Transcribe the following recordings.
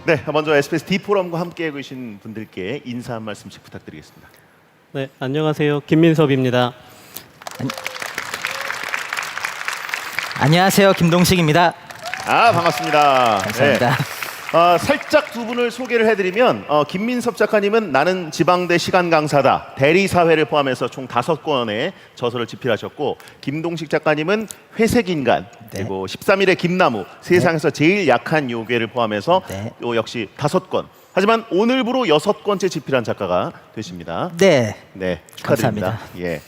네, 먼저 SBS D포럼과 함께 계신 분들께 인사 한 말씀씩 부탁드리겠습니다. 네, 안녕하세요. 김민섭입니다. 안녕하세요. 김동식입니다. 반갑습니다. 감사합니다. 네. 살짝 두 분을 소개를 해드리면 김민섭 작가님은 나는 지방대 시간 강사다 대리사회를 포함해서 총 5권의 저서를 집필하셨고, 김동식 작가님은 회색인간, 네. 그리고 13일의 김나무, 세상에서 제일 약한 요괴를 포함해서 네. 요 역시 5권. 하지만 오늘부로 6권째 집필한 작가가 되십니다. 네. 네, 축하드립니다. 감사합니다. 예.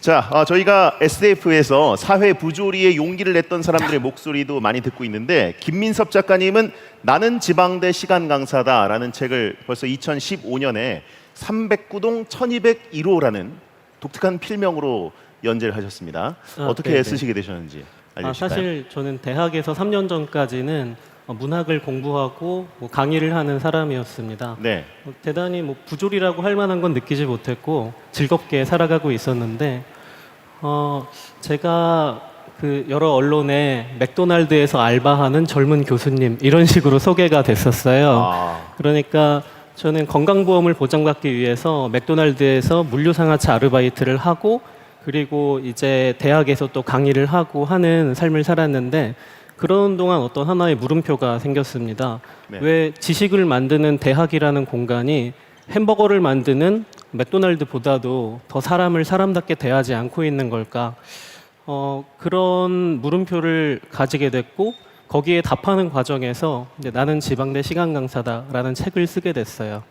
자, 저희가 SDF에서 사회 부조리에 용기를 냈던 사람들의 목소리도 많이 듣고 있는데, 김민섭 작가님은 나는 지방대 시간 강사다라는 책을 벌써 2015년에 309동 1201호라는 독특한 필명으로 연재를 하셨습니다. 어떻게 네네. 쓰시게 되셨는지 알려주실까요? 사실 저는 대학에서 3년 전까지는 문학을 공부하고 강의를 하는 사람이었습니다. 네. 대단히 부조리라고 할 만한 건 느끼지 못했고 즐겁게 살아가고 있었는데, 제가 그 여러 언론에 맥도날드에서 알바하는 젊은 교수님 이런 식으로 소개가 됐었어요. 그러니까 저는 건강보험을 보장받기 위해서 맥도날드에서 물류상하차 아르바이트를 하고, 그리고 이제 대학에서 또 강의를 하고 하는 삶을 살았는데, 그런 동안 어떤 하나의 물음표가 생겼습니다. 네. 왜 지식을 만드는 대학이라는 공간이 햄버거를 만드는 맥도날드보다도 더 사람을 사람답게 대하지 않고 있는 걸까? 그런 물음표를 가지게 됐고, 거기에 답하는 과정에서 이제 나는 지방대 시간 강사다라는 책을 쓰게 됐어요.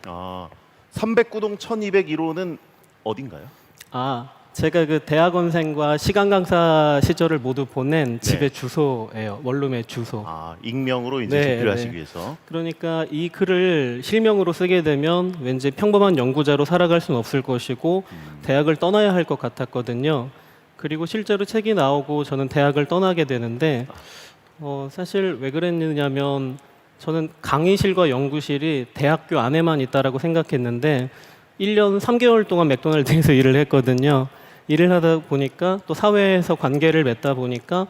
309동 1201호는 어딘가요? 제가 그 대학원생과 시간 강사 시절을 모두 보낸 네. 집의 주소예요. 원룸의 주소. 익명으로 이제 네, 집필하시기 네. 위해서. 그러니까 이 글을 실명으로 쓰게 되면 왠지 평범한 연구자로 살아갈 수는 없을 것이고 대학을 떠나야 할 것 같았거든요. 그리고 실제로 책이 나오고 저는 대학을 떠나게 되는데, 사실 왜 그랬느냐면 저는 강의실과 연구실이 대학교 안에만 있다라고 생각했는데 1년 3개월 동안 맥도날드에서 일을 했거든요. 일을 하다 보니까 또 사회에서 관계를 맺다 보니까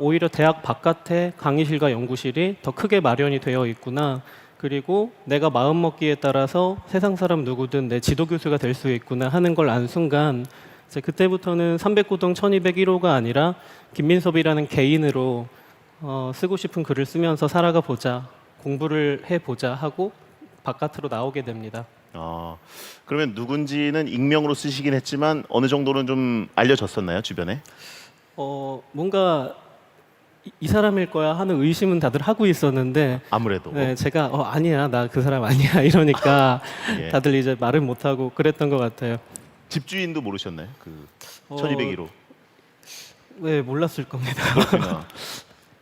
오히려 대학 바깥에 강의실과 연구실이 더 크게 마련이 되어 있구나. 그리고 내가 마음먹기에 따라서 세상 사람 누구든 내 지도교수가 될 수 있구나 하는 걸 안 순간, 이제 그때부터는 309동 1201호가 아니라 김민섭이라는 개인으로 쓰고 싶은 글을 쓰면서 살아가 보자, 공부를 해보자 하고 바깥으로 나오게 됩니다. 그러면 누군지는 익명으로 쓰시긴 했지만 어느 정도는 좀 알려졌었나요, 주변에? 뭔가 이 사람일 거야 하는 의심은 다들 하고 있었는데, 아무래도. 네, 제가 아니야, 나 그 사람 아니야 이러니까 예. 다들 이제 말을 못 하고 그랬던 것 같아요. 집주인도 모르셨나요? 그 1201호. 네, 몰랐을 겁니다. 그렇구나.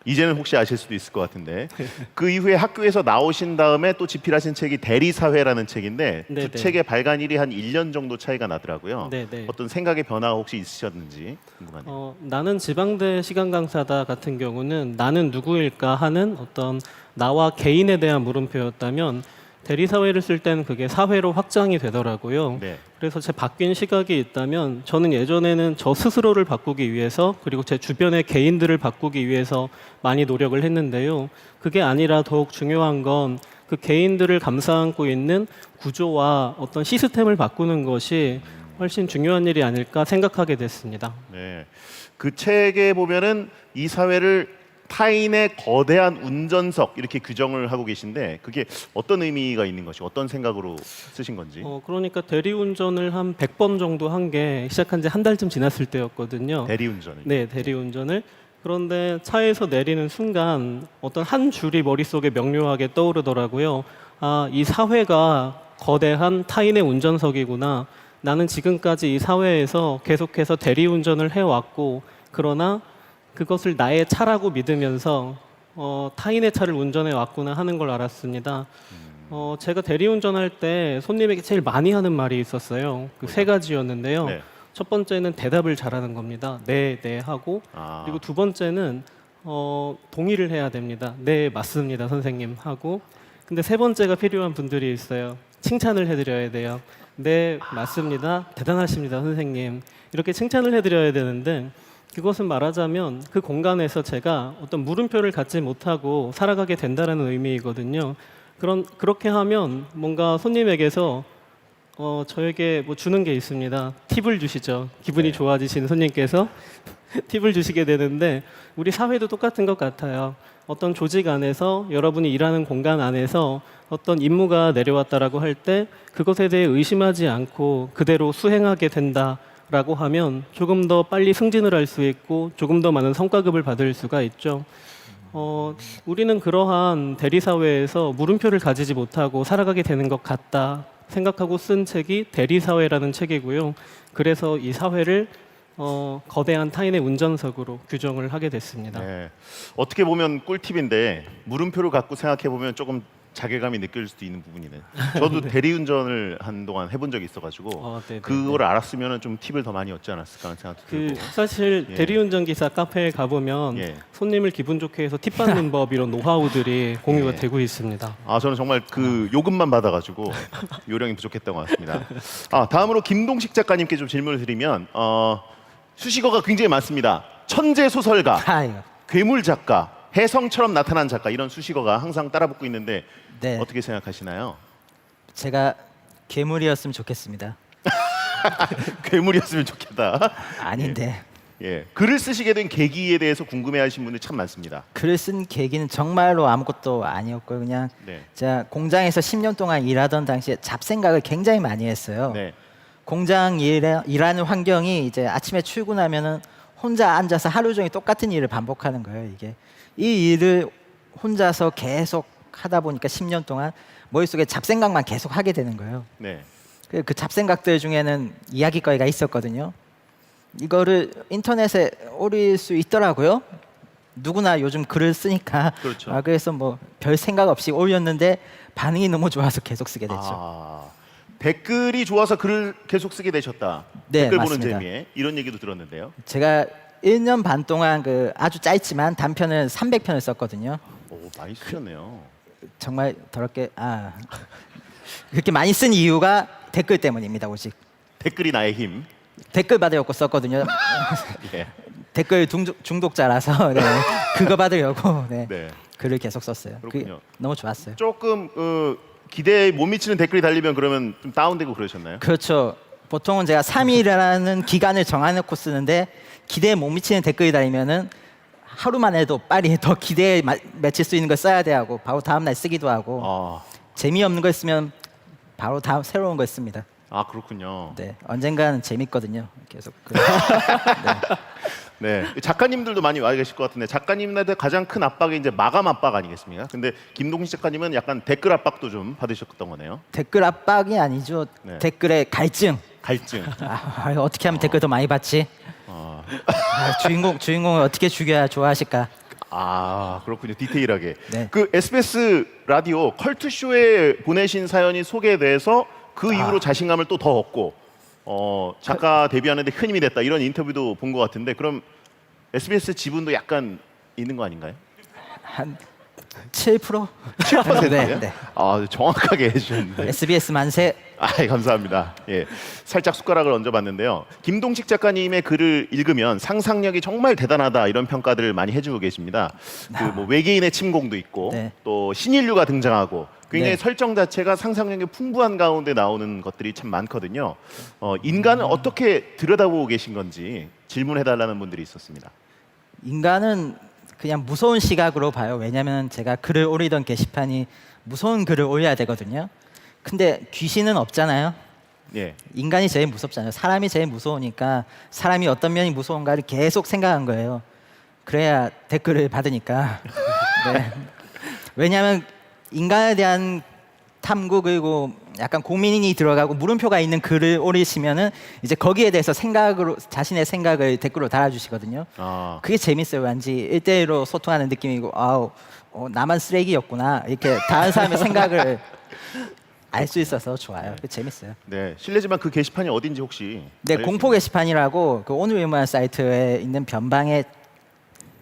이제는 혹시 아실 수도 있을 것 같은데, 그 이후에 학교에서 나오신 다음에 또 집필하신 책이 대리사회라는 책인데, 네네. 두 책의 발간일이 한 1년 정도 차이가 나더라고요. 네네. 어떤 생각의 변화가 혹시 있으셨는지 궁금하네요. 나는 지방대 시간 강사다 같은 경우는 나는 누구일까 하는 어떤 나와 개인에 대한 물음표였다면, 대리사회를 쓸 때는 그게 사회로 확장이 되더라고요. 네. 그래서 제 바뀐 시각이 있다면, 저는 예전에는 저 스스로를 바꾸기 위해서, 그리고 제 주변의 개인들을 바꾸기 위해서 많이 노력을 했는데요. 그게 아니라 더욱 중요한 건 그 개인들을 감싸안고 있는 구조와 어떤 시스템을 바꾸는 것이 훨씬 중요한 일이 아닐까 생각하게 됐습니다. 네. 그 책에 보면은 이 사회를 타인의 거대한 운전석 이렇게 규정을 하고 계신데, 그게 어떤 의미가 있는 것이, 어떤 생각으로 쓰신 건지. 그러니까 대리운전을 한 100번 정도 한 게 시작한 지 한 달쯤 지났을 때였거든요. 대리운전을. 네, 대리운전을. 그런데 차에서 내리는 순간 어떤 한 줄이 머릿속에 명료하게 떠오르더라고요. 이 사회가 거대한 타인의 운전석이구나. 나는 지금까지 이 사회에서 계속해서 대리운전을 해왔고, 그러나 그것을 나의 차라고 믿으면서 타인의 차를 운전해 왔구나 하는 걸 알았습니다. 제가 대리운전할 때 손님에게 제일 많이 하는 말이 있었어요. 그 세 가지였는데요. 네. 첫 번째는 대답을 잘하는 겁니다. 네, 네 하고. 그리고 두 번째는 동의를 해야 됩니다. 네, 맞습니다, 선생님 하고. 근데 세 번째가 필요한 분들이 있어요. 칭찬을 해드려야 돼요. 네, 맞습니다. 대단하십니다, 선생님. 이렇게 칭찬을 해드려야 되는데, 그것은 말하자면 그 공간에서 제가 어떤 물음표를 갖지 못하고 살아가게 된다는 의미이거든요. 그렇게 하면 뭔가 손님에게서 저에게 뭐 주는 게 있습니다. 팁을 주시죠. 기분이 네. 좋아지시는 손님께서 팁을 주시게 되는데 우리 사회도 똑같은 것 같아요. 어떤 조직 안에서 여러분이 일하는 공간 안에서 어떤 임무가 내려왔다라고 할 때 그것에 대해 의심하지 않고 그대로 수행하게 된다라고 하면 조금 더 빨리 승진을 할 수 있고 조금 더 많은 성과급을 받을 수가 있죠. 우리는 그러한 대리사회에서 물음표를 가지지 못하고 살아가게 되는 것 같다 생각하고 쓴 책이 대리사회라는 책이고요. 그래서 이 사회를 거대한 타인의 운전석으로 규정을 하게 됐습니다. 네. 어떻게 보면 꿀팁인데 물음표를 갖고 생각해 보면 조금 자괴감이 느껴질 수도 있는 부분이네. 저도 대리운전을 한동안 해본 적이 있어가지고 네네. 그걸 알았으면 좀 팁을 더 많이 얻지 않았을까 하는 생각도 들고. 사실 예. 대리운전 기사 카페에 가보면 예. 손님을 기분 좋게 해서 팁 받는 법 이런 노하우들이 공유가 예. 되고 있습니다. 저는 정말 그 요금만 받아가지고 요령이 부족했던 것 같습니다. 다음으로 김동식 작가님께 좀 질문을 드리면 수식어가 굉장히 많습니다. 천재 소설가, 아유, 괴물 작가, 혜성처럼 나타난 작가 이런 수식어가 항상 따라붙고 있는데 네. 어떻게 생각하시나요? 제가 괴물이었으면 좋겠습니다. 괴물이었으면 좋겠다. 아닌데 예, 글을 쓰시게 된 계기에 대해서 궁금해하시는 분들이 참 많습니다. 글을 쓴 계기는 정말로 아무것도 아니었고요. 그냥 네, 제가 공장에서 10년 동안 일하던 당시에 잡생각을 굉장히 많이 했어요. 네, 공장 일하는 환경이 이제 아침에 출근하면은 혼자 앉아서 하루 종일 똑같은 일을 반복하는 거예요. 이게 이 일을 혼자서 계속 하다 보니까 10년 동안 머릿속에 잡생각만 계속 하게 되는 거예요. 네. 그 잡생각들 중에는 이야기거리가 있었거든요. 이거를 인터넷에 올릴 수 있더라고요. 누구나 요즘 글을 쓰니까. 그렇죠. 그래서 뭐 별 생각 없이 올렸는데 반응이 너무 좋아서 계속 쓰게 됐죠. 댓글이 좋아서 글을 계속 쓰게 되셨다. 네, 댓글 맞습니다. 보는 재미에 이런 얘기도 들었는데요. 제가 1년 반 동안 그 아주 짧지만 단편을 300편을 썼거든요. 오, 많이 쓰셨네요. 정말 더럽게 그렇게 많이 쓴 이유가 댓글 때문입니다. 오직 댓글이 나의 힘. 댓글 받으려고 썼거든요. 예. 댓글 중독자라서 네, 그거 받으려고 네, 네. 글을 계속 썼어요. 그게 그렇군요. 너무 좋았어요. 조금 기대에 못 미치는 댓글이 달리면 그러면 좀 다운되고 그러셨나요? 그렇죠. 보통은 제가 3일이라는 기간을 정해놓고 쓰는데 기대에 못 미치는 댓글이 달리면은 하루만 해도 빨리 더 기대에 맺힐 수 있는 걸 써야 돼 하고 바로 다음 날 쓰기도 하고 재미없는 걸 쓰면 바로 다음 새로운 걸 씁니다. 그렇군요. 네, 언젠가는 재밌거든요. 계속. 네, 작가님들도 많이 와 계실 것 같은데 작가님한테 가장 큰 압박이 이제 마감 압박 아니겠습니까? 근데 김동식 작가님은 약간 댓글 압박도 좀 받으셨던 거네요. 댓글 압박이 아니죠. 네. 댓글의 갈증. 갈증. 어떻게 하면 댓글 더 많이 받지? 주인공을 어떻게 죽여야 좋아하실까? 그렇군요. 디테일하게. 네. 그 SBS 라디오 컬투쇼에 보내신 사연이 소개돼서 그 이후로 자신감을 또 더 얻고 작가 데뷔하는데 큰 힘이 됐다 이런 인터뷰도 본 것 같은데 그럼 SBS 지분도 약간 있는 거 아닌가요? 한 7%? 7%예요? 네, 네. 정확하게 해주셨는데. SBS 만세. 감사합니다. 예, 살짝 숟가락을 얹어봤는데요. 김동식 작가님의 글을 읽으면 상상력이 정말 대단하다 이런 평가들을 많이 해주고 계십니다. 그 뭐 외계인의 침공도 있고 네. 또 신인류가 등장하고 굉장히 네. 설정 자체가 상상력이 풍부한 가운데 나오는 것들이 참 많거든요. 인간을 어떻게 들여다보고 계신 건지 질문해달라는 분들이 있었습니다. 인간은 그냥 무서운 시각으로 봐요. 왜냐하면 제가 글을 올리던 게시판이 무서운 글을 올려야 되거든요. 근데 귀신은 없잖아요. 예, 인간이 제일 무섭잖아요. 사람이 제일 무서우니까 사람이 어떤 면이 무서운가를 계속 생각한 거예요. 그래야 댓글을 받으니까. 네. 왜냐하면 인간에 대한 탐구 그리고 약간 고민이 들어가고 물음표가 있는 글을 올리시면은 이제 거기에 대해서 자신의 생각을 댓글로 달아주시거든요. 그게 재밌어요. 왠지 1대1로 소통하는 느낌이고 나만 쓰레기였구나 이렇게 다른 사람의 생각을 알 수 있어서 좋아요. 재밌어요. 네, 실례지만 그 게시판이 어딘지 혹시? 네, 알려주시면. 공포 게시판이라고 그 오늘 유명한 사이트에 있는 변방에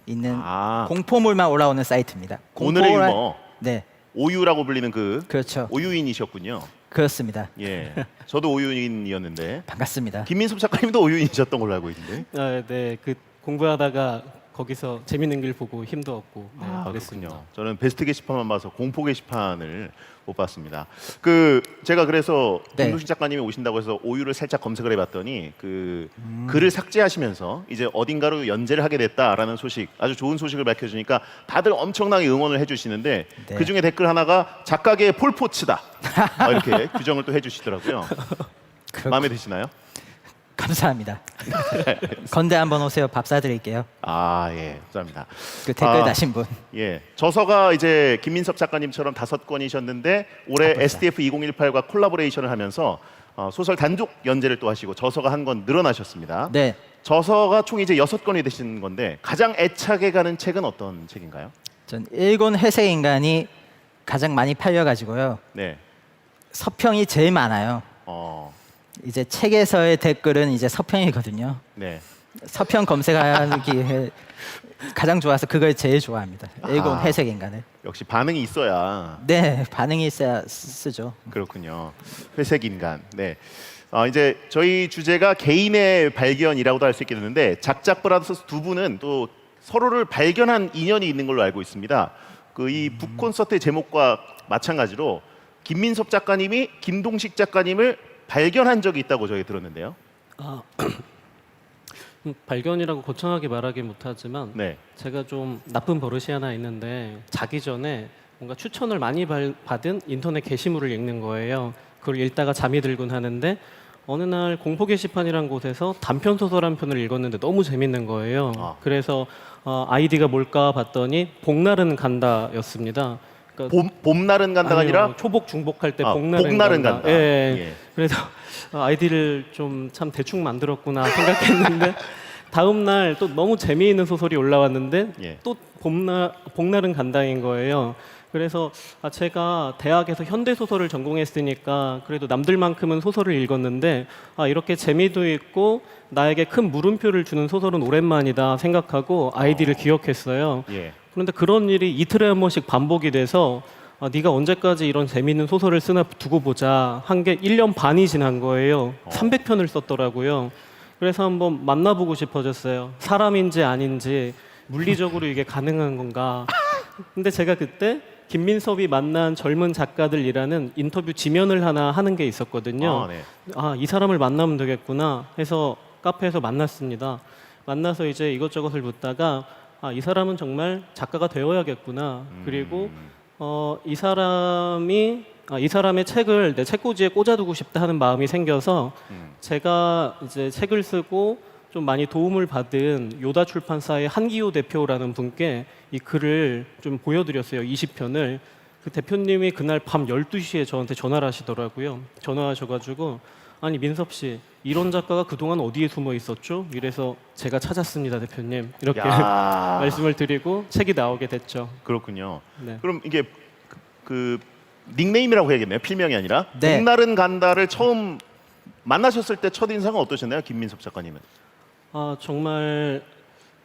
있는 공포물만 올라오는 사이트입니다. 오늘의 유머. 네, 오유라고 불리는 그 그렇죠. 오유인이셨군요. 그렇습니다. 예, 저도 오유인이었는데 반갑습니다. 김민섭 작가님도 오유인이셨던 걸로 알고 있는데. 네, 그 공부하다가 거기서 재밌는 글 보고 힘도 얻고 네, 그랬습니다. 그렇군요. 저는 베스트 게시판만 봐서 공포 게시판을 못 봤습니다. 제가 그래서 네. 김동식 작가님이 오신다고 해서 오유를 살짝 검색을 해봤더니 글을 삭제하시면서 이제 어딘가로 연재를 하게 됐다라는 소식, 아주 좋은 소식을 밝혀주니까 다들 엄청나게 응원을 해주시는데 네. 그 중에 댓글 하나가 작가계의 폴포츠다 이렇게 규정을 또 해주시더라고요. 마음에 드시나요? 감사합니다. 건대 한번 오세요. 밥 사드릴게요. 예, 감사합니다. 그 댓글 다신 분. 예, 저서가 이제 김민섭 작가님처럼 5권이셨는데 올해 SDF 2018과 콜라보레이션을 하면서 소설 단독 연재를 또 하시고 저서가 한 권 늘어나셨습니다. 네, 저서가 총 이제 6권이 되신 건데 가장 애착에 가는 책은 어떤 책인가요? 전 일본 회색 인간이 가장 많이 팔려가지고요. 네, 서평이 제일 많아요. 이제 책에서의 댓글은 이제 서평이거든요. 네. 서평 검색하기 가장 좋아서 그걸 제일 좋아합니다. 일본 회색 인간을. 역시 반응이 있어야 네, 반응이 있어야 쓰죠. 그렇군요. 회색 인간. 네. 이제 저희 주제가 개인의 발견이라고도 할 수 있겠는데 작작 브라더스 두 분은 또 서로를 발견한 인연이 있는 걸로 알고 있습니다. 이 북 콘서트의 제목과 마찬가지로 김민섭 작가님이 김동식 작가님을 발견한 적이 있다고 저희 들었는데요. 발견이라고 거창하게 말하기 못하지만 네. 제가 좀 나쁜 버릇이 하나 있는데 자기 전에 뭔가 추천을 많이 받은 인터넷 게시물을 읽는 거예요. 그걸 읽다가 잠이 들곤 하는데 어느 날 공포 게시판이란 곳에서 단편 소설 한 편을 읽었는데 너무 재밌는 거예요. 그래서 아이디가 뭘까 봤더니 복날은 간다였습니다. 그러니까 봄날은 간다가 아니요, 아니라 초복 중복할 때 복날은 간다. 예. 예. 그래서 아이디를 좀 참 대충 만들었구나 생각했는데 다음 날 또 너무 재미있는 소설이 올라왔는데 예. 또 복날은 간다인 거예요. 그래서 제가 대학에서 현대 소설을 전공했으니까 그래도 남들만큼은 소설을 읽었는데 이렇게 재미도 있고 나에게 큰 물음표를 주는 소설은 오랜만이다 생각하고 아이디를 기억했어요. 예. 그런데 그런 일이 이틀에 한 번씩 반복이 돼서 네가 언제까지 이런 재미있는 소설을 쓰나 두고 보자 한 게 1년 반이 지난 거예요. 300편을 썼더라고요. 그래서 한번 만나보고 싶어졌어요. 사람인지 아닌지 물리적으로 이게 가능한 건가. 근데 제가 그때 김민섭이 만난 젊은 작가들이라는 인터뷰 지면을 하나 하는 게 있었거든요. 네. 이 사람을 만나면 되겠구나 해서 카페에서 만났습니다. 만나서 이제 이것저것을 묻다가 이 사람은 정말 작가가 되어야겠구나. 그리고 이 사람의 책을 내 책꽂이에 꽂아두고 싶다 하는 마음이 생겨서 제가 이제 책을 쓰고 좀 많이 도움을 받은 요다 출판사의 한기호 대표라는 분께 이 글을 좀 보여드렸어요. 20편을. 그 대표님이 그날 밤 12시에 저한테 전화를 하시더라고요. 전화하셔가지고 아니 민섭 씨 이런 작가가 그동안 어디에 숨어 있었죠? 이래서 제가 찾았습니다 대표님 이렇게 야. 말씀을 드리고 책이 나오게 됐죠. 그렇군요. 네. 그럼 이게 그 닉네임이라고 해야겠네요. 필명이 아니라. 네. 복날은 간다를 처음 만나셨을 때 첫인상은 어떠셨나요? 김민섭 작가님은. 정말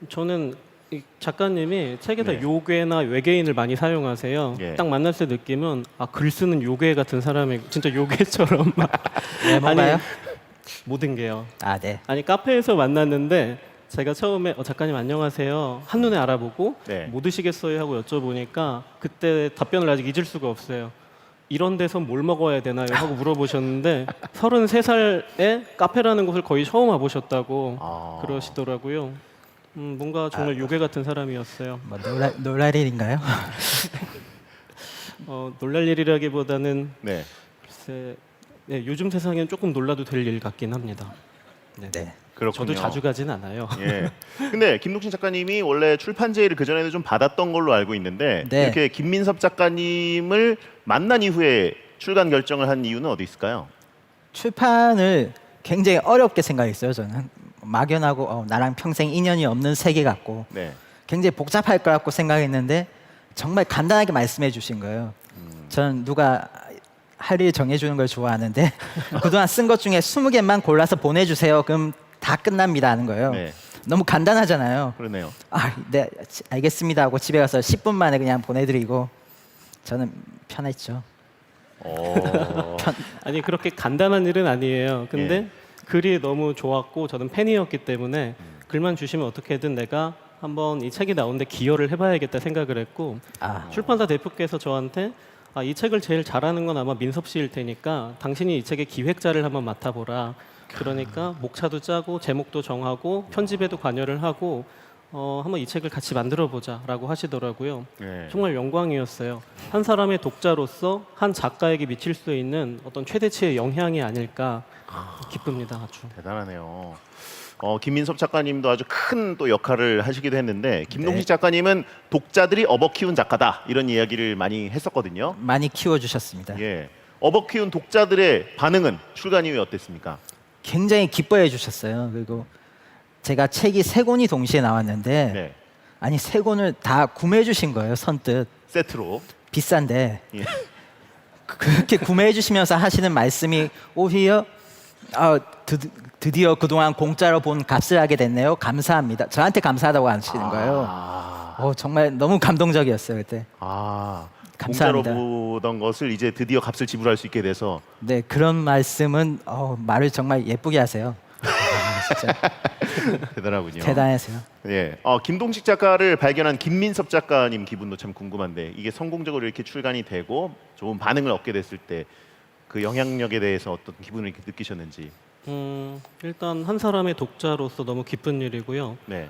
저는 이 작가님이 책에서 네. 요괴나 외계인을 많이 사용하세요. 예. 딱 만났을 때 느낌은 글 쓰는 요괴 같은 사람이 진짜 요괴처럼 막 네, 뭔가요? 모든 게요. 네. 아니 카페에서 만났는데 제가 처음에 작가님 안녕하세요 한눈에 알아보고 네. 뭐 드시겠어요 하고 여쭤보니까 그때 답변을 아직 잊을 수가 없어요. 이런 데서 뭘 먹어야 되나요 하고 물어보셨는데 33살에 카페라는 곳을 거의 처음 와보셨다고 그러시더라고요. 뭔가 정말 요괴 같은 사람이었어요. 뭐 놀랄 일인가요? 놀랄 일이라기보다는 네. 글쎄 요즘 세상엔 조금 놀라도 될 일 같긴 합니다. 네. 그렇군요. 저도 자주 가진 않아요. 예. 근데 김동신 작가님이 원래 출판 제의를 그 전에도 좀 받았던 걸로 알고 있는데 네. 이렇게 김민섭 작가님을 만난 이후에 출간 결정을 한 이유는 어디 있을까요? 출판을 굉장히 어렵게 생각했어요. 저는 막연하고 나랑 평생 인연이 없는 세계 같고 네. 굉장히 복잡할 것 같고 생각했는데 정말 간단하게 말씀해 주신 거예요. 저는 누가 할 일 정해주는 걸 좋아하는데 그동안 쓴 것 중에 20개만 골라서 보내주세요. 그럼 다 끝납니다 하는 거예요. 네. 너무 간단하잖아요. 그러네요. 네, 알겠습니다 하고 집에 가서 10분 만에 그냥 보내드리고 저는 편했죠. 아니 그렇게 간단한 일은 아니에요. 근데 예. 글이 너무 좋았고 저는 팬이었기 때문에 글만 주시면 어떻게든 내가 한번 이 책이 나오는데 기여를 해봐야겠다 생각을 했고 아, 출판사 대표께서 저한테 이 책을 제일 잘하는 건 아마 민섭 씨일 테니까 당신이 이 책의 기획자를 한번 맡아보라. 그러니까 목차도 짜고 제목도 정하고 편집에도 관여를 하고 한번 이 책을 같이 만들어보자라고 하시더라고요. 네. 정말 영광이었어요. 한 사람의 독자로서 한 작가에게 미칠 수 있는 어떤 최대치의 영향이 아닐까 기쁩니다. 아주. 대단하네요. 김민섭 작가님도 아주 큰 또 역할을 하시기도 했는데 김동식 네. 작가님은 독자들이 업어 키운 작가다 이런 이야기를 많이 했었거든요. 많이 키워주셨습니다. 예, 업어 키운 독자들의 반응은 출간 이후에 어땠습니까? 굉장히 기뻐해 주셨어요. 그리고 제가 책이 3권이 동시에 나왔는데 네, 아니 3권을 다 구매해 주신 거예요. 선뜻. 세트로. 비싼데 예. 그렇게 구매해 주시면서 하시는 말씀이 오히려 드디어 그동안 공짜로 본 값을 하게 됐네요. 감사합니다. 저한테 감사하다고 하시는 거예요. 정말 너무 감동적이었어요 그때. 공짜로 감사합니다. 보던 것을 이제 드디어 값을 지불할 수 있게 돼서 네, 그런 말씀은 말을 정말 예쁘게 하세요. 진짜 대단하군요. 대단하세요. 예, 김동식 작가를 발견한 김민섭 작가님 기분도 참 궁금한데 이게 성공적으로 이렇게 출간이 되고 좋은 반응을 얻게 됐을 때 그 영향력에 대해서 어떤 기분을 이렇게 느끼셨는지. 일단 한 사람의 독자로서 너무 기쁜 일이고요. 네,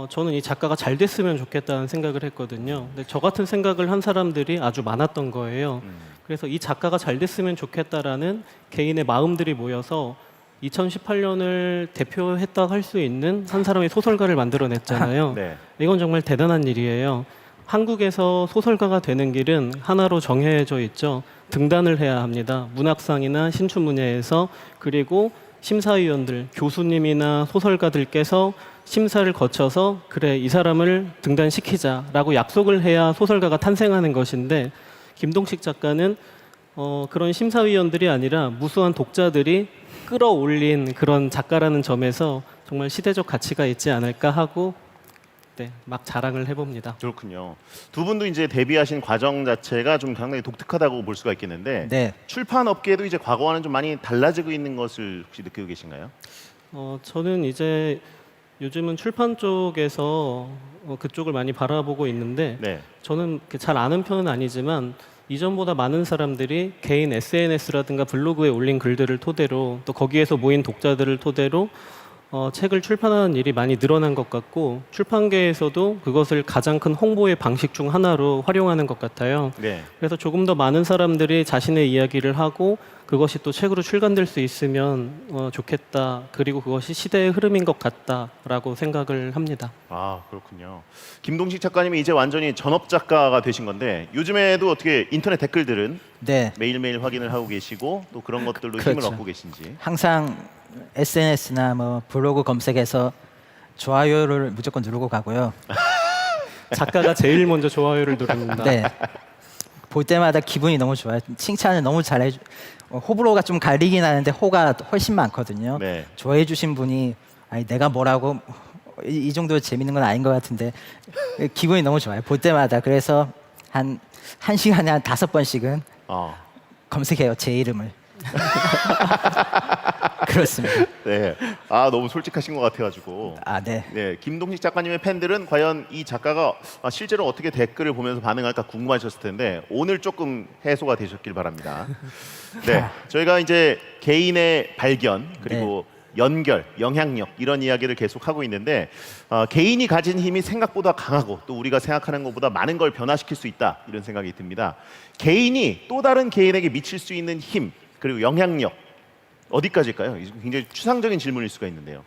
저는 이 작가가 잘 됐으면 좋겠다는 생각을 했거든요. 근데 저 같은 생각을 한 사람들이 아주 많았던 거예요. 그래서 이 작가가 잘 됐으면 좋겠다라는 개인의 마음들이 모여서 2018년을 대표했다 할 수 있는 한 사람의 소설가를 만들어냈잖아요. 네, 이건 정말 대단한 일이에요. 한국에서 소설가가 되는 길은 하나로 정해져 있죠. 등단을 해야 합니다. 문학상이나 신춘문예에서. 그리고 심사위원들, 교수님이나 소설가들께서 심사를 거쳐서 그래 이 사람을 등단시키자라고 약속을 해야 소설가가 탄생하는 것인데 김동식 작가는 그런 심사위원들이 아니라 무수한 독자들이 끌어올린 그런 작가라는 점에서 정말 시대적 가치가 있지 않을까 하고 막 자랑을 해봅니다. 그렇군요. 두 분도 이제 데뷔하신 과정 자체가 좀 상당히 독특하다고 볼 수가 있겠는데 네, 출판 업계도 이제 과거와는 좀 많이 달라지고 있는 것을 혹시 느끼고 계신가요? 저는 이제 요즘은 출판 쪽에서 그쪽을 많이 바라보고 있는데 네, 저는 잘 아는 편은 아니지만 이전보다 많은 사람들이 개인 SNS라든가 블로그에 올린 글들을 토대로 또 거기에서 모인 독자들을 토대로 책을 출판하는 일이 많이 늘어난 것 같고 출판계에서도 그것을 가장 큰 홍보의 방식 중 하나로 활용하는 것 같아요. 네. 그래서 조금 더 많은 사람들이 자신의 이야기를 하고 그것이 또 책으로 출간될 수 있으면 좋겠다. 그리고 그것이 시대의 흐름인 것 같다라고 생각을 합니다. 그렇군요. 김동식 작가님이 이제 완전히 전업 작가가 되신 건데 요즘에도 어떻게 인터넷 댓글들은 네, 매일매일 확인을 하고 계시고 또 그런 것들로 힘을 그렇죠. 얻고 계신지. 항상 SNS나 뭐 블로그 검색에서 좋아요를 무조건 누르고 가고요. 작가가 제일 먼저 좋아요를 누릅니다. 네, 볼 때마다 기분이 너무 좋아요. 칭찬을 너무 잘해. 호불호가 좀 갈리긴 하는데 호가 훨씬 많거든요. 네. 좋아해 주신 분이 아니 내가 뭐라고 이 정도 재밌는 건 아닌 것 같은데 기분이 너무 좋아요. 볼 때마다. 그래서 한 시간에 한 5번씩은 검색해요. 제 이름을. 그렇습니다. 네. 너무 솔직하신 것 같아가지고. 네. 네, 김동식 작가님의 팬들은 과연 이 작가가 실제로 어떻게 댓글을 보면서 반응할까 궁금하셨을 텐데 오늘 조금 해소가 되셨길 바랍니다. 네, 저희가 이제 개인의 발견 그리고 연결, 영향력 이런 이야기를 계속 하고 있는데 개인이 가진 힘이 생각보다 강하고 또 우리가 생각하는 것보다 많은 걸 변화시킬 수 있다 이런 생각이 듭니다. 개인이 또 다른 개인에게 미칠 수 있는 힘 그리고 영향력 어디까지일까요? 굉장히 추상적인 질문일 수가 있는데요.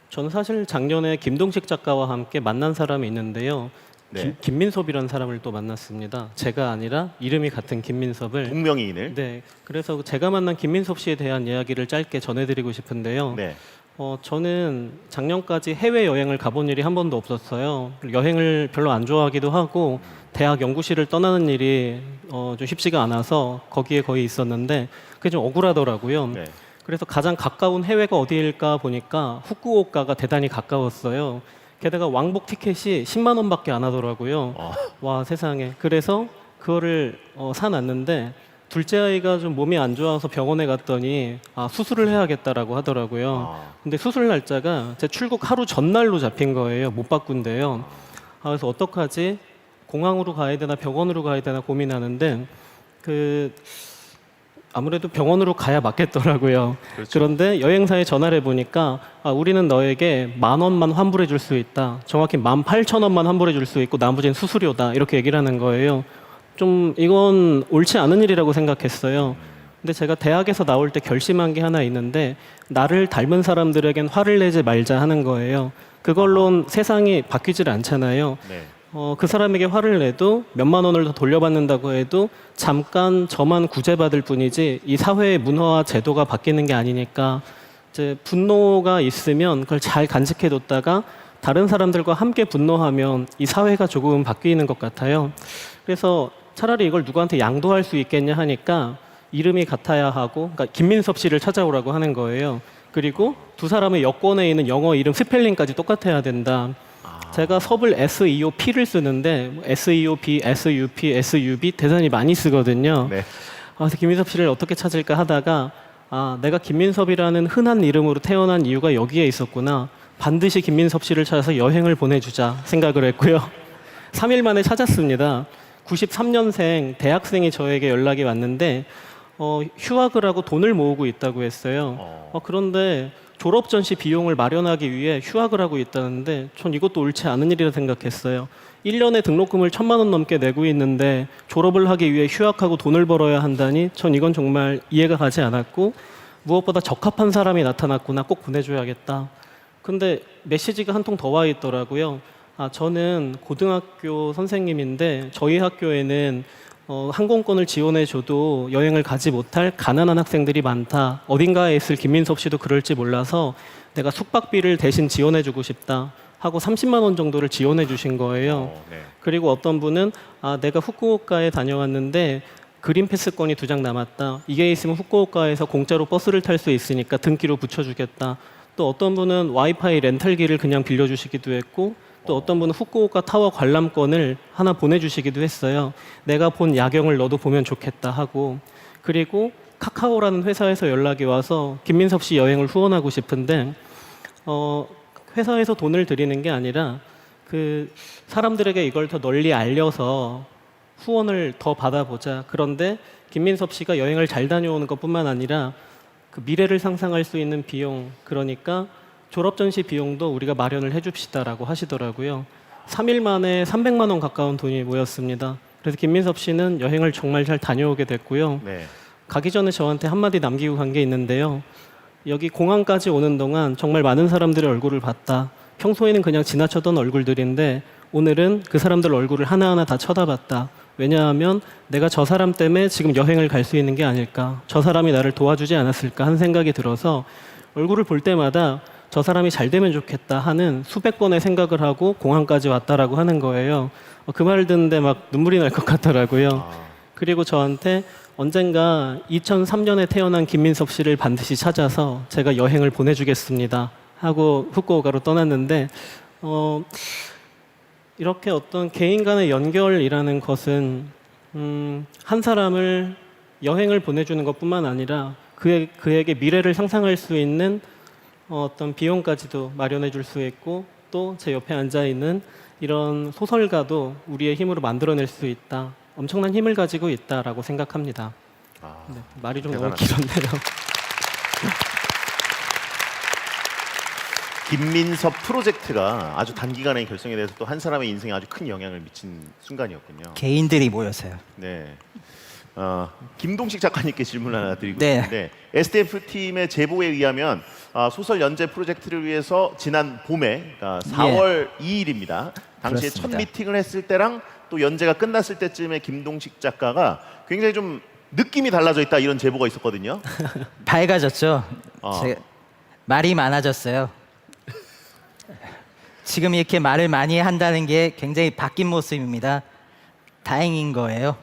저는 사실 작년에 김동식 작가와 함께 만난 사람이 있는데요. 네. 김민섭이라는 사람을 또 만났습니다. 제가 아니라 이름이 같은 김민섭을. 동명이인을. 네, 그래서 제가 만난 김민섭 씨에 대한 이야기를 짧게 전해드리고 싶은데요. 네. 저는 작년까지 해외 여행을 가본 일이 한 번도 없었어요. 여행을 별로 안 좋아하기도 하고 대학 연구실을 떠나는 일이 좀 쉽지가 않아서 거기에 거의 있었는데 그게 좀 억울하더라고요. 네. 그래서 가장 가까운 해외가 어디일까 보니까 후쿠오카가 대단히 가까웠어요. 게다가 왕복 티켓이 10만 원밖에 안 하더라고요. 와 세상에. 그래서 그거를 사놨는데 둘째 아이가 좀 몸이 안 좋아서 병원에 갔더니 수술을 해야겠다라고 하더라고요. 근데 수술 날짜가 제 출국 하루 전날로 잡힌 거예요. 못 바꾼대요. 그래서 어떡하지? 공항으로 가야 되나 병원으로 가야 되나 고민하는데 아무래도 병원으로 가야 맞겠더라고요. 그렇죠. 그런데 여행사에 전화를 해보니까 우리는 너에게 10,000원만 환불해 줄 수 있다. 정확히 18,000원만 환불해 줄 수 있고 나머지는 수수료다. 이렇게 얘기를 하는 거예요. 좀 이건 옳지 않은 일이라고 생각했어요. 근데 제가 대학에서 나올 때 결심한 게 하나 있는데 나를 닮은 사람들에겐 화를 내지 말자 하는 거예요. 그걸로는 세상이 바뀌질 않잖아요. 네. 그 사람에게 화를 내도 몇만 원을 더 돌려받는다고 해도 잠깐 저만 구제받을 뿐이지 이 사회의 문화와 제도가 바뀌는 게 아니니까 이제 분노가 있으면 그걸 잘 간직해뒀다가 다른 사람들과 함께 분노하면 이 사회가 조금 바뀌는 것 같아요. 그래서 차라리 이걸 누구한테 양도할 수 있겠냐 하니까 이름이 같아야 하고, 그러니까 김민섭 씨를 찾아오라고 하는 거예요. 그리고 두 사람의 여권에 있는 영어 이름 스펠링까지 똑같아야 된다. 제가 섭을 SEOP를 쓰는데 SEOP, SUP, SUB 대단히 많이 쓰거든요. 네. 그래서 김민섭 씨를 어떻게 찾을까 하다가 내가 김민섭이라는 흔한 이름으로 태어난 이유가 여기에 있었구나. 반드시 김민섭 씨를 찾아서 여행을 보내주자 생각을 했고요. 3일 만에 찾았습니다. 93년생 대학생이 저에게 연락이 왔는데 휴학을 하고 돈을 모으고 있다고 했어요. 그런데 졸업 전시 비용을 마련하기 위해 휴학을 하고 있다는데 전 이것도 옳지 않은 일이라 생각했어요. 1년에 등록금을 1,000만 원 넘게 내고 있는데 졸업을 하기 위해 휴학하고 돈을 벌어야 한다니 전 이건 정말 이해가 가지 않았고 무엇보다 적합한 사람이 나타났구나. 꼭 보내줘야겠다. 근데 메시지가 한 통 더 와 있더라고요. 저는 고등학교 선생님인데 저희 학교에는 항공권을 지원해줘도 여행을 가지 못할 가난한 학생들이 많다. 어딘가에 있을 김민섭 씨도 그럴지 몰라서 내가 숙박비를 대신 지원해주고 싶다 하고 30만 원 정도를 지원해 주신 거예요. 네. 그리고 어떤 분은 내가 후쿠오카에 다녀왔는데 그린 패스권이 2장 남았다. 이게 있으면 후쿠오카에서 공짜로 버스를 탈 수 있으니까 등기로 붙여주겠다. 또 어떤 분은 와이파이 렌탈기를 그냥 빌려주시기도 했고 또 어떤 분은 후쿠오카 타워 관람권을 하나 보내주시기도 했어요. 내가 본 야경을 너도 보면 좋겠다 하고. 그리고 카카오라는 회사에서 연락이 와서 김민섭 씨 여행을 후원하고 싶은데 회사에서 돈을 드리는 게 아니라 그 사람들에게 이걸 더 널리 알려서 후원을 더 받아보자. 그런데 김민섭 씨가 여행을 잘 다녀오는 것뿐만 아니라 그 미래를 상상할 수 있는 비용, 그러니까 졸업 전시 비용도 우리가 마련을 해줍시다라고 하시더라고요. 3일 만에 300만 원 가까운 돈이 모였습니다. 그래서 김민섭 씨는 여행을 정말 잘 다녀오게 됐고요. 네. 가기 전에 저한테 한마디 남기고 간 게 있는데요. 여기 공항까지 오는 동안 정말 많은 사람들의 얼굴을 봤다. 평소에는 그냥 지나쳐던 얼굴들인데 오늘은 그 사람들 얼굴을 하나하나 다 쳐다봤다. 왜냐하면 내가 저 사람 때문에 지금 여행을 갈 수 있는 게 아닐까. 저 사람이 나를 도와주지 않았을까 하는 생각이 들어서 얼굴을 볼 때마다 저 사람이 잘 되면 좋겠다 하는 수백 번의 생각을 하고 공항까지 왔다라고 하는 거예요. 그 말을 듣는데 막 눈물이 날 것 같더라고요. 그리고 저한테 언젠가 2003년에 태어난 김민섭 씨를 반드시 찾아서 제가 여행을 보내주겠습니다 하고 후쿠오카로 떠났는데 이렇게 어떤 개인 간의 연결이라는 것은 한 사람을 여행을 보내주는 것뿐만 아니라 그에게 미래를 상상할 수 있는 어떤 비용까지도 마련해 줄 수 있고 또 제 옆에 앉아 있는 이런 소설가도 우리의 힘으로 만들어낼 수 있다. 엄청난 힘을 가지고 있다라고 생각합니다. 네, 말이 좀 너무 대단하다. 길었네요. 김민섭 프로젝트가 아주 단기간에 결성이 돼서 또 한 사람의 인생에 아주 큰 영향을 미친 순간이었군요. 개인들이 모여서요. 네. 김동식 작가님께 질문 하나 드리고 네. 싶은데 SDF 팀의 제보에 의하면 소설 연재 프로젝트를 위해서 지난 봄에 4월 2일입니다. 당시에 첫 그렇습니다. 미팅을 했을 때랑 또 연재가 끝났을 때쯤에 김동식 작가가 굉장히 좀 느낌이 달라져 있다 이런 제보가 있었거든요. 밝아졌죠. 어. 말이 많아졌어요. 지금 이렇게 말을 많이 한다는 게 굉장히 바뀐 모습입니다. 다행인 거예요.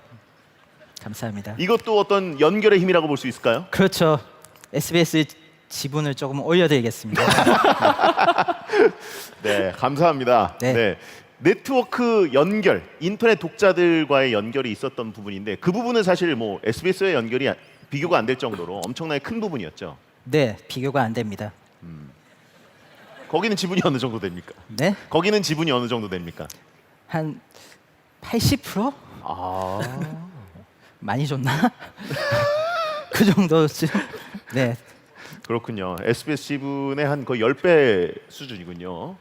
감사합니다. 이것도 어떤 연결의 힘이라고 볼 수 있을까요? 그렇죠. SBS 지분을 조금 올려드리겠습니다. 네, 감사합니다. 네. 네트워크 연결, 인터넷 독자들과의 연결이 있었던 부분인데 그 부분은 사실 뭐 SBS의 연결이 비교가 안 될 정도로 엄청나게 큰 부분이었죠. 네, 비교가 안 됩니다. 거기는 지분이 어느 정도 됩니까? 네, 거기는 지분이 어느 정도 됩니까? 한 80%? 아, 많이 줬나? 그 정도쯤. 네, 그렇군요. SBS 지분의 한 거의 10배 수준이군요.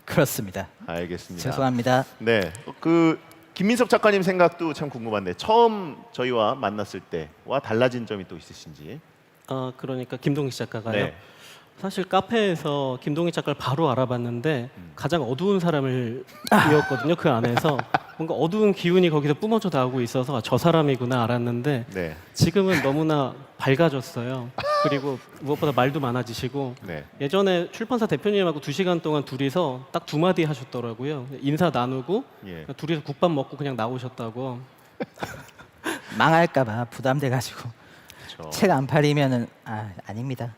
그렇습니다. 알겠습니다. 죄송합니다. 네, 그 김민석 작가님 생각도 참 궁금한데 처음 저희와 만났을 때와 달라진 점이 또 있으신지. 그러니까 김동희 작가가요. 네. 사실 카페에서 김동희 작가를 바로 알아봤는데 가장 어두운 사람을 이었거든요. 그 안에서 뭔가 어두운 기운이 거기서 뿜어져 나오고 있어서 아, 저 사람이구나 알았는데 네. 지금은 너무나 밝아졌어요. 그리고 무엇보다 말도 많아지시고 네. 예전에 출판사 대표님하고 2시간 동안 둘이서 딱 2마디 하셨더라고요. 인사 나누고 예. 둘이서 국밥 먹고 그냥 나오셨다고. 망할까봐 부담돼가지고 그렇죠. 책 안 팔리면은 아닙니다.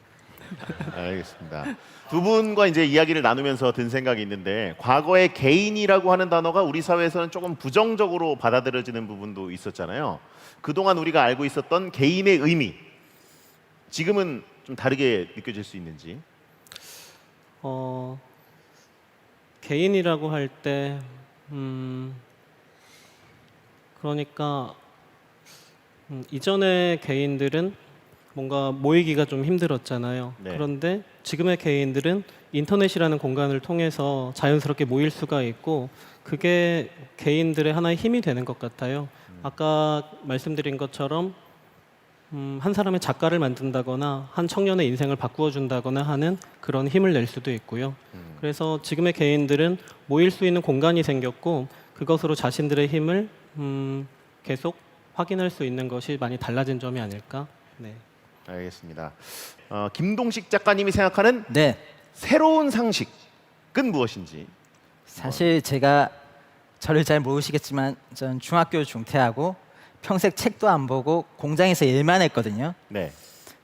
알겠습니다. 두 분과 이제 이야기를 나누면서 든 생각이 있는데 과거에 개인이라고 하는 단어가 우리 사회에서는 조금 부정적으로 받아들여지는 부분도 있었잖아요. 그동안 우리가 알고 있었던 개인의 의미 지금은 좀 다르게 느껴질 수 있는지. 개인이라고 할 때 그러니까 이전의 개인들은 뭔가 모이기가 좀 힘들었잖아요. 네. 그런데 지금의 개인들은 인터넷이라는 공간을 통해서 자연스럽게 모일 수가 있고 그게 개인들의 하나의 힘이 되는 것 같아요. 아까 말씀드린 것처럼 한 사람의 작가를 만든다거나 한 청년의 인생을 바꾸어 준다거나 하는 그런 힘을 낼 수도 있고요. 그래서 지금의 개인들은 모일 수 있는 공간이 생겼고 그것으로 자신들의 힘을 계속 확인할 수 있는 것이 많이 달라진 점이 아닐까. 네. 알겠습니다. 김동식 작가님이 생각하는 네, 새로운 상식은 무엇인지. 사실 제가 저를 잘 모르시겠지만 전 중학교 중퇴하고 평생 책도 안 보고 공장에서 일만 했거든요. 네.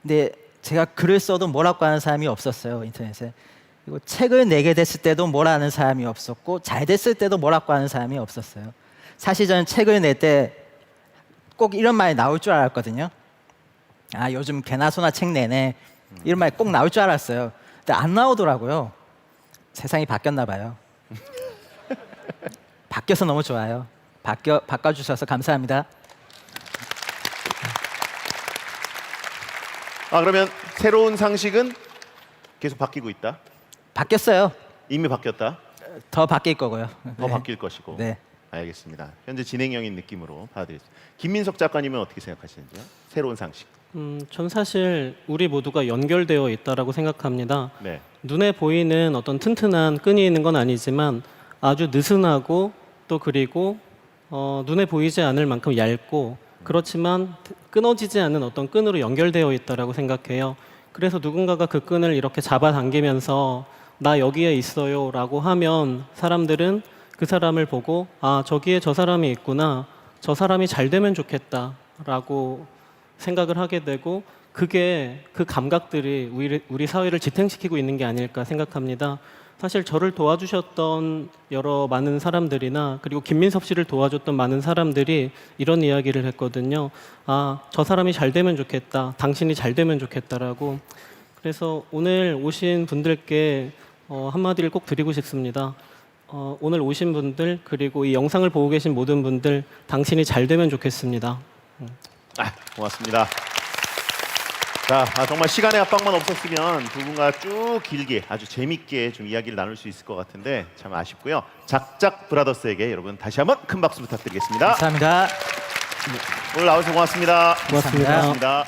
근데 제가 글을 써도 뭐라고 하는 사람이 없었어요, 인터넷에. 그리고 책을 내게 됐을 때도 뭐라 하는 사람이 없었고 잘 됐을 때도 뭐라고 하는 사람이 없었어요. 사실 저는 책을 낼 때 꼭 이런 말이 나올 줄 알았거든요. 아, 요즘 개나 소나 책 내네. 이런 말이 꼭 나올 줄 알았어요. 근데 안 나오더라고요. 세상이 바뀌었나 봐요. 바뀌어서 너무 좋아요. 바꿔주셔서 감사합니다. 그러면 새로운 상식은 계속 바뀌고 있다. 바뀌었어요. 이미 바뀌었다. 더 바뀔 거고요. 더 네. 바뀔 것이고. 네. 알겠습니다. 현재 진행형인 느낌으로 받아들였습니다. 김민석 작가님은 어떻게 생각하시는지요? 새로운 상식. 전 사실 우리 모두가 연결되어 있다라고 생각합니다. 네. 눈에 보이는 어떤 튼튼한 끈이 있는 건 아니지만 아주 느슨하고 또 그리고 눈에 보이지 않을 만큼 얇고 그렇지만 끊어지지 않는 어떤 끈으로 연결되어 있다라고 생각해요. 그래서 누군가가 그 끈을 이렇게 잡아당기면서 나 여기에 있어요라고 하면 사람들은 그 사람을 보고 아 저기에 저 사람이 있구나 저 사람이 잘 되면 좋겠다라고 생각을 하게 되고 그게 그 감각들이 우리 사회를 지탱시키고 있는 게 아닐까 생각합니다. 사실 저를 도와주셨던 여러 많은 사람들이나 그리고 김민섭 씨를 도와줬던 많은 사람들이 이런 이야기를 했거든요. 아, 저 사람이 잘 되면 좋겠다. 당신이 잘 되면 좋겠다라고. 그래서 오늘 오신 분들께 한마디를 꼭 드리고 싶습니다. 오늘 오신 분들 그리고 이 영상을 보고 계신 모든 분들 당신이 잘 되면 좋겠습니다. 고맙습니다. 자, 정말 시간의 압박만 없었으면 두 분과 쭉 길게 아주 재밌게 좀 이야기를 나눌 수 있을 것 같은데 참 아쉽고요. 작작 브라더스에게 여러분 다시 한번 큰 박수 부탁드리겠습니다. 감사합니다. 오늘 나와주셔서 고맙습니다. 고맙습니다. 고맙습니다.